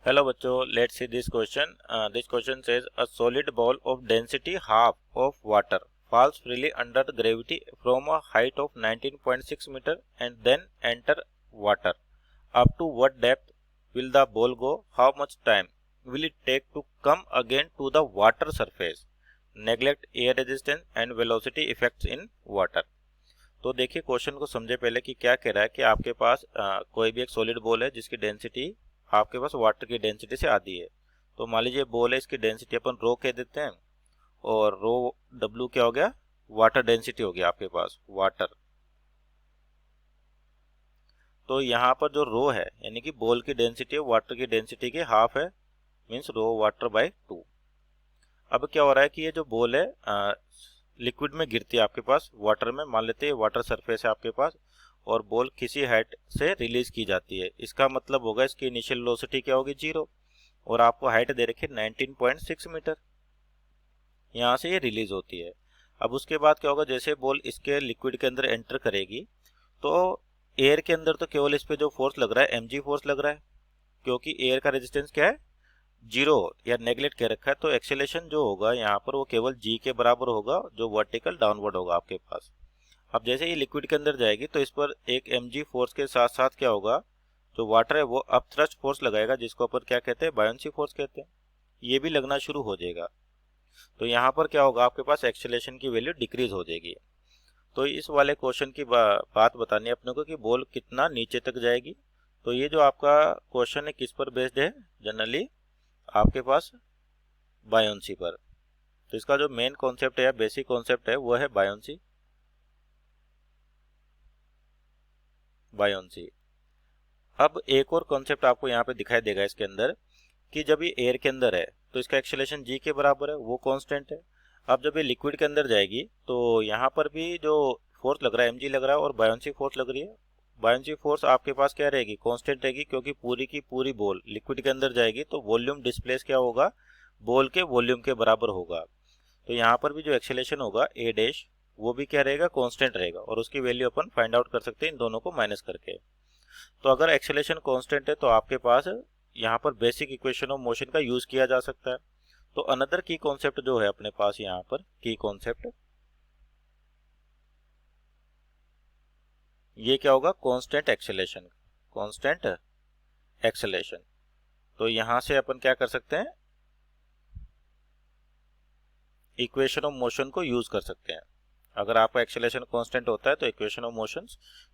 Hello बच्चों, let's see this question. This question says a solid ball of density half of water falls freely under gravity from a height of 19.6 meter and then enter water. Up to what depth will the ball go? How much time will it take to come again to the water surface? Neglect air resistance and velocity effects in water. तो देखिए question को समझे पहले कि क्या कह रहा है कि आपके पास कोई भी एक सॉलिड बॉल है जिसकी डेंसिटी आपके पास वाटर की डेंसिटी से आधी है। तो मान लीजिए बॉल है, इसकी डेंसिटी अपन रो कह देते हैं और रो डब्ल्यू क्या हो गया, वाटर डेंसिटी हो गया आपके पास वाटर। तो यहाँ पर जो रो है यानी कि बॉल की डेंसिटी वाटर की डेंसिटी के हाफ है, मीन्स रो वाटर बाय 2। अब क्या हो रहा है कि ये जो बॉल है लिक्विड में गिरती है आपके पास वाटर में, मान लेते हैं वाटर सरफेस है आपके पास और बॉल किसी हाइट से रिलीज की जाती है। इसका मतलब होगा इसकी इनिशियल वेलोसिटी क्या होगी, 0, और आपको हाइट दे रखी है 19.6 मीटर, यहाँ से ये रिलीज होती है। अब उसके बाद क्या होगा, जैसे बॉल इसके लिक्विड के अंदर एंटर करेगी तो एयर के अंदर तो केवल इस पे जो फोर्स लग रहा है mg फोर्स लग रहा है, क्योंकि एयर का रेजिस्टेंस क्या है, 0 या नेगलेक्ट कह रखा है। तो एक्सेलेरेशन जो होगा यहाँ पर वो केवल g के बराबर होगा जो वर्टिकल डाउनवर्ड होगा आपके पास। अब जैसे ये लिक्विड के अंदर जाएगी तो इस पर एक mg फोर्स के साथ साथ क्या होगा, जो वाटर है वो अपथ्रस्ट फोर्स लगाएगा जिसको अपन क्या कहते हैं, बायोंसी फोर्स कहते हैं, ये भी लगना शुरू हो जाएगा। तो यहाँ पर क्या होगा, आपके पास एक्सेलेरेशन की वैल्यू डिक्रीज हो जाएगी। तो इस वाले क्वेश्चन की बात बतानी है अपने को कि बॉल कितना नीचे तक जाएगी। तो ये जो आपका क्वेश्चन है किस पर बेस्ड है, जनरली आपके पास बायोंसी पर। तो इसका जो मेन कॉन्सेप्ट है या बेसिक कॉन्सेप्ट है वो है बायोंसी। अब एक और कॉन्सेप्ट आपको यहाँ पे दिखाई देगा इसके अंदर कि जब ये एयर के अंदर है तो इसका एक्सेलेरेशन g के बराबर है, वो कांस्टेंट है। अब जब ये लिक्विड के अंदर जाएगी तो यहाँ पर भी जो फोर्स लग रहा है mg लग रहा है और बायोंसी फोर्स लग रही है। बायोंसी फोर्स आपके पास क्या रहेगी, कांस्टेंट रहेगी, क्योंकि पूरी की पूरी बॉल लिक्विड के अंदर जाएगी तो वॉल्यूम डिस्प्लेस क्या होगा, बॉल के वॉल्यूम के बराबर होगा। तो यहाँ पर भी जो एक्सेलेरेशन होगा a डैश वो भी क्या रहेगा, कांस्टेंट रहेगा, और उसकी वैल्यू अपन फाइंड आउट कर सकते हैं इन दोनों को माइनस करके। तो अगर एक्सेलेरेशन कांस्टेंट है तो आपके पास यहाँ पर बेसिक इक्वेशन ऑफ मोशन का यूज किया जा सकता है। तो अनदर की कॉन्सेप्ट जो है अपने पास यहाँ पर की कॉन्सेप्ट, ये क्या होगा, कांस्टेंट एक्सेलेरेशन, कांस्टेंट एक्सेलेरेशन। तो यहाँ से अपन क्या कर सकते हैं, इक्वेशन ऑफ मोशन को यूज कर सकते हैं। अगर आपका एक्सेलेरेशन कांस्टेंट होता है तो इक्वेशन ऑफ मोशन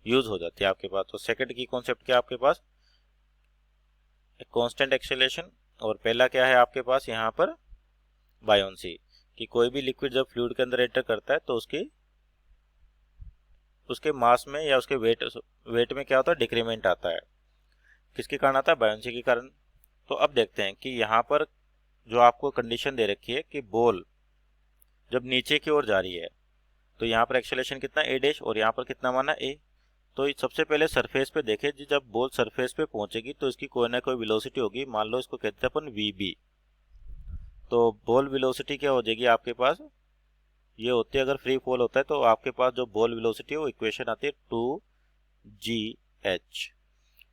यूज हो जाती है आपके पास। तो सेकंड की कॉन्सेप्ट क्या आपके पास, कांस्टेंट एक्सेलेरेशन, और पहला क्या है आपके पास यहाँ पर बायोंसी, कि कोई भी लिक्विड जब फ्लूइड के अंदर एंटर करता है तो उसके मास में या उसके वेट में क्या होता है, डिक्रीमेंट आता है। किसके कारण आता है, बायोंसी के कारण। तो अब देखते हैं कि यहाँ पर जो आपको कंडीशन दे रखी है कि बॉल जब नीचे की ओर जा रही है तो यहाँ पर एक्सेलेरेशन कितना a डैश और यहाँ पर कितना माना a। तो सबसे पहले सरफेस पे देखें जी, जब बॉल सरफेस पे पहुंचेगी तो इसकी कोई ना कोई वेलोसिटी होगी, मान लो इसको कहते हैं अपन vb। तो बॉल वेलोसिटी क्या हो जाएगी आपके पास, ये होती है अगर फ्री फॉल होता है तो आपके पास जो बॉल वेलोसिटी है वो इक्वेशन आती है 2gh।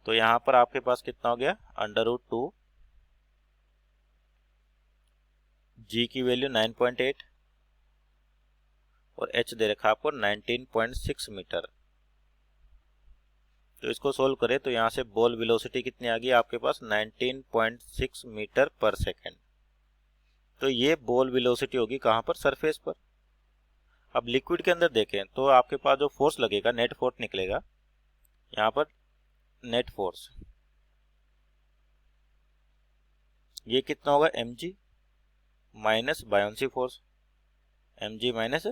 तो यहाँ पर आपके पास कितना हो गया, √2, g की वैल्यू 9.8 और h दे रखा आपको 19.6 मीटर। तो इसको सोल्व करें तो यहाँ से बॉल वेलोसिटी कितनी आ गई आपके पास, 19.6 मीटर पर सेकेंड। तो ये बॉल वेलोसिटी होगी कहाँ पर, सरफेस पर। अब लिक्विड के अंदर देखें तो आपके पास जो फोर्स लगेगा, नेट फोर्स निकलेगा यहाँ पर, नेट फोर्स ये कितना होगा, mg minus buoyancy force, mg minus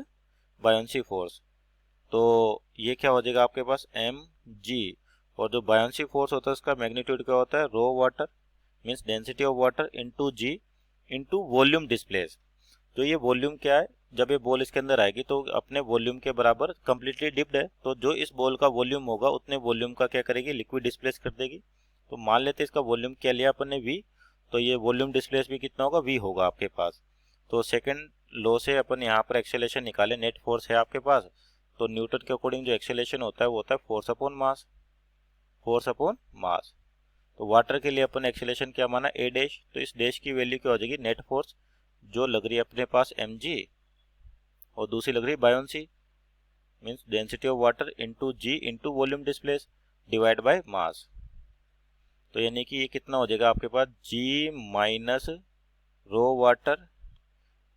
buoyancy force. तो ये क्या हो जाएगा आपके पास, mg, और जो बायोंसी फोर्स होता है उसका मैग्नीट्यूड क्या होता है, rho water means density of water into g into volume displace. तो ये वॉल्यूम क्या है, जब ये बॉल इसके अंदर आएगी तो अपने वॉल्यूम के बराबर कंप्लीटली डिप्ड है, तो जो इस बॉल का वॉल्यूम होगा उतने वॉल्यूम का क्या करेगी, लिक्विड डिस्प्लेस कर देगी। तो मान लेते हैं इसका वॉल्यूम क्या लिया अपन ने, v, तो ये वॉल्यूम डिस्प्लेस भी कितना होगा, v होगा आपके पास। तो सेकंड लॉ से अपन यहाँ पर एक्सेलेरेशन निकाले, नेट फोर्स है आपके पास, तो न्यूटन के अकॉर्डिंग जो एक्सेलेरेशन होता है वो होता है force upon mass, force upon mass. तो वाटर के लिए अपन एक्सेलरेशन क्या माना, ए डैश, तो इस डैश की वैल्यू क्या हो जाएगी, नेट फोर्स जो लग रही है अपने पास mg और दूसरी लग रही है buoyancy, means density of water into g into volume displace divide by mass. तो यानी कि ये कितना हो जाएगा आपके पास, g minus rho water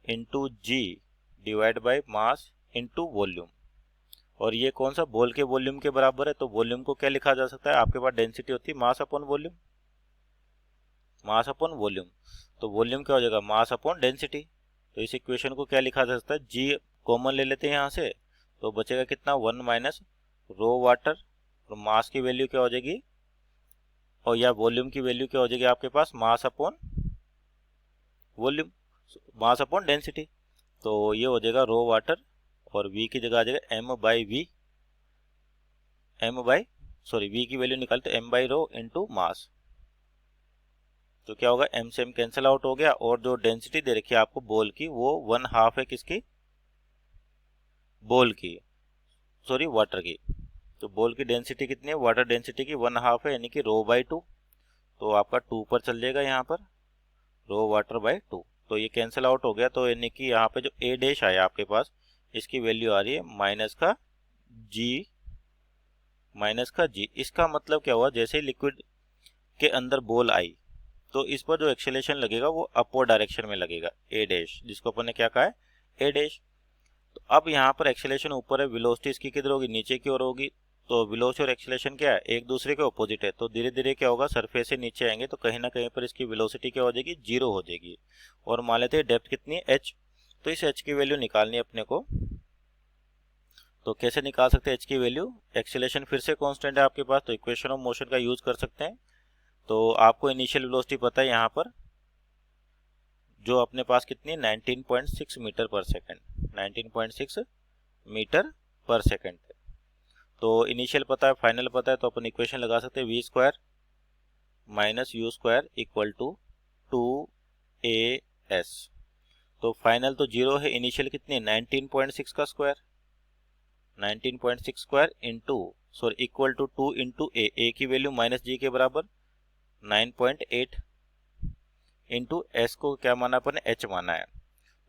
into g divide by mass into volume. और ये कौन सा, बॉल के वॉल्यूम के बराबर है। तो वॉल्यूम को क्या लिखा जा सकता है, आपके पास डेंसिटी होती है मास upon volume, mass upon volume. तो वॉल्यूम क्या हो जाएगा, मास अपॉन डेंसिटी। तो इस इक्वेशन को क्या लिखा जा सकता है, जी कॉमन ले लेते हैं यहाँ से, तो बचेगा कितना, 1 माइनस रो वाटर, और मास की वैल्यू क्या हो जाएगी, और या वॉल्यूम की वैल्यू क्या हो जाएगी आपके पास, mass upon volume, mass upon density. तो ये हो जाएगा रो वाटर, और v की जगह आ जाएगा m बाई वी, v की वैल्यू निकालते m by rho into mass. तो क्या होगा, m से m कैंसिल आउट हो गया, और जो डेंसिटी दे रखी है आपको बॉल की वो 1/2 है किसकी, बॉल की, सॉरी वाटर की। तो बॉल की डेंसिटी कितनी है, वाटर डेंसिटी की 1/2 है, यानी कि रो बाई 2। तो आपका 2 पर चल जाएगा यहाँ पर, रो वाटर बाई 2। तो ये कैंसिल आउट हो गया, तो यानी कि यहाँ पे जो a डैश आया आपके पास, इसकी वैल्यू आ रही है माइनस का g। इसका मतलब क्या हुआ, जैसे ही लिक्विड के अंदर बॉल आई तो इस पर जो एक्सेलरेशन लगेगा वो अपवर्ड डायरेक्शन में लगेगा, a डैश, जिसको अपन ने क्या कहा है, a डैश। तो अब यहाँ पर एक्सेलरेशन ऊपर है, वेलोसिटी इसकी किधर होगी, नीचे की ओर होगी। तो वेलोसिटी और एक्सेलरेशन क्या है, एक दूसरे के ऑपोजिट है। तो धीरे धीरे क्या होगा, सरफेस से नीचे आएंगे तो कहीं ना कहीं पर इसकी वेलोसिटी क्या हो जाएगी, 0 हो जाएगी। और मान लेते हैं डेप्थ कितनी है, h। तो इस h की वैल्यू निकालनी है अपने को। तो कैसे निकाल सकते हैं h की वैल्यू, एक्सेलरेशन फिर से कांस्टेंट है आपके पास, तो इक्वेशन ऑफ मोशन का यूज कर सकते हैं। तो आपको इनिशियल वेलोसिटी पता है यहाँ पर, जो अपने पास कितनी है, 19.6 मीटर पर सेकंड, 19.6 मीटर पर सेकंड है। तो इनिशियल पता है, फाइनल पता है, तो अपन इक्वेशन लगा सकते हैं v square minus U square equal to 2as। तो फाइनल तो 0 है, इनिशियल कितनी है, 19.6 का square, 19.6 square into sorry equal to 2 into a की वैल्यू माइनस जी के बराबर 9.8 इंटू एस को क्या माना अपन ने, h माना है।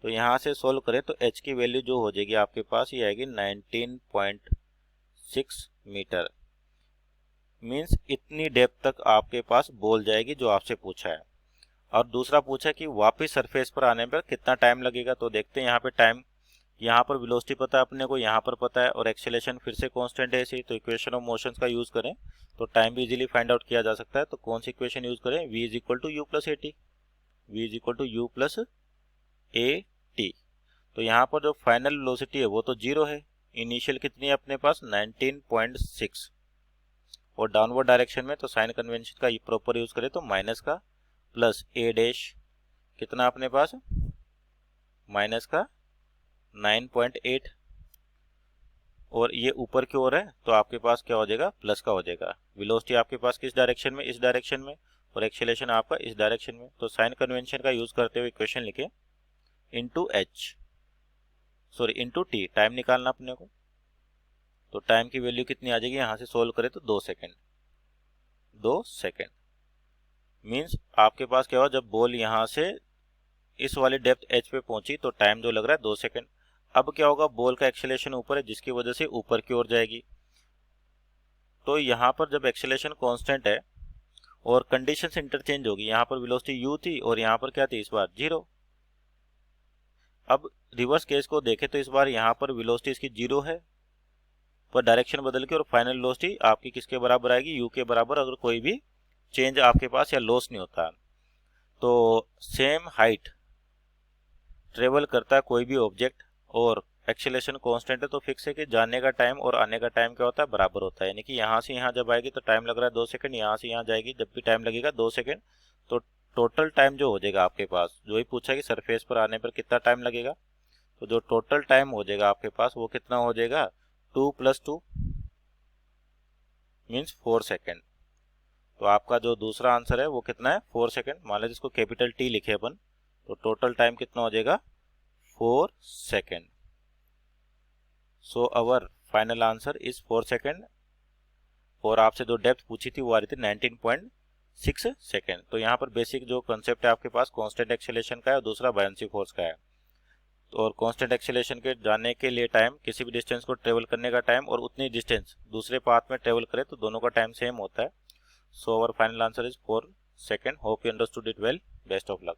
तो यहाँ से सोल्व करें तो h की वैल्यू जो हो जाएगी आपके पास, ये आएगी 19.6 मीटर, मीन्स इतनी डेप्थ तक आपके पास बॉल जाएगी जो आपसे पूछा है। और दूसरा पूछा कि वापस सरफेस पर आने पर कितना टाइम लगेगा। तो देखते हैं यहाँ पे टाइम, यहाँ पर वेलोसिटी पता है अपने को, यहाँ पर पता है, और एक्सेलरेशन फिर से कांस्टेंट है इसी। तो इक्वेशन ऑफ मोशंस का यूज करें तो टाइम भी इजीली फाइंड आउट किया जा सकता है। तो कौन सी इक्वेशन यूज करें, v is equal to U plus A T, v is equal to U plus A T. तो यहाँ पर जो फाइनल वेलोसिटी है वो तो 0 है, इनिशियल कितनी है अपने पास 19.6, और डाउनवर्ड डायरेक्शन में तो साइन कन्वेंशन का प्रॉपर यूज करें तो माइनस का प्लस a डैश कितना अपने पास, माइनस का 9.8, और ये ऊपर की ओर है तो आपके पास क्या हो जाएगा, प्लस का हो जाएगा। वेलोसिटी आपके पास किस डायरेक्शन में, इस डायरेक्शन में, और एक्सेलरेशन आपका इस डायरेक्शन में। तो साइन कन्वेंशन का यूज करते हुए इक्वेशन लिखे, इंटू टी, टाइम निकालना अपने को। तो टाइम की वैल्यू कितनी आ जाएगी, यहाँ से सोल्व करें तो 2 सेकेंड, 2 सेकेंड मीन्स आपके पास क्या हुआ, जब बॉल यहाँ से इस वाली डेप्थ h पे पहुंची तो टाइम जो लग रहा है 2 सेकेंड। अब क्या होगा, बॉल का एक्सेलरेशन ऊपर है जिसकी वजह से ऊपर की ओर जाएगी। तो यहाँ पर जब एक्सेलरेशन कांस्टेंट है और कंडीशंस इंटरचेंज होगी, यहाँ पर वेलोसिटी u थी और यहाँ पर क्या थी, इस बार 0। अब रिवर्स केस को देखें तो इस बार यहाँ पर वेलोसिटी इसकी 0 है, पर डायरेक्शन बदल के, और फाइनल वेलोसिटी आपकी किसके बराबर आएगी, u के बराबर, अगर कोई भी चेंज आपके पास या लॉस नहीं होता। तो सेम हाइट ट्रेवल करता है कोई भी ऑब्जेक्ट और एक्सेलरेशन कांस्टेंट है, तो फिक्स है कि जाने का टाइम और आने का टाइम क्या होता है, बराबर होता है। यानी कि यहाँ से यहाँ जब आएगी तो टाइम लग रहा है 2 सेकंड, यहाँ से यहाँ जाएगी जब भी टाइम लगेगा 2 सेकंड। तो टोटल टाइम जो हो जाएगा आपके पास, जो ही पूछा कि सरफेस पर आने पर कितना टाइम लगेगा, तो जो टोटल टाइम हो जाएगा आपके पास वो कितना हो जाएगा, 2 + 2 मीन्स 4 सेकेंड। तो आपका जो दूसरा आंसर है वो कितना है, 4 सेकेंड। मान लीजिए इसको कैपिटल टी लिखे अपन, तो टोटल टाइम कितना हो जाएगा, 4 second. So our final answer is 4 second. और आपसे जो डेप्थ पूछी थी वो आ रही थी 19.6 6 सेकेंड। तो यहाँ पर बेसिक जो कंसेप्ट है आपके पास कांस्टेंट एक्सेलरेशन का है और दूसरा बायनेंसी फोर्स का है। तो और कांस्टेंट एक्सेलरेशन के जाने के लिए टाइम, किसी भी डिस्टेंस को ट्रेवल करने का टाइम और उतनी डिस्टेंस दूसरे पाथ में ट्रेवल करे तो दोनों का टाइम सेम होता है। So our final answer is 4 second. Hope you understood it well. Best of luck.